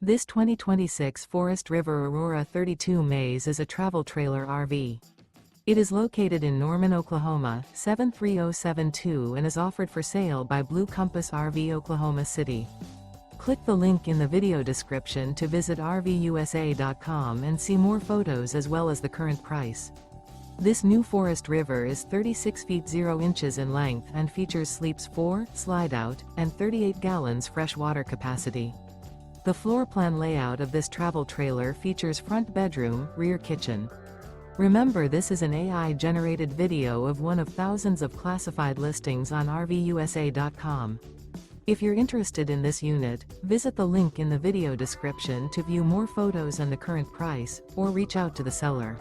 This 2026 Forest River Aurora 32 Maze is a travel trailer RV. It is located in Norman, Oklahoma, 73072 and is offered for sale by Blue Compass RV Oklahoma City. Click the link in the video description to visit RVUSA.com and see more photos as well as the current price. This new Forest River is 36 feet 0 inches in length and features sleeps 4, Slideout, and 38 gallons fresh water capacity. The floor plan layout of this travel trailer features front bedroom, rear kitchen. Remember, this is an AI-generated video of one of thousands of classified listings on RVUSA.com. If you're interested in this unit, visit the link in the video description to view more photos and the current price, or reach out to the seller.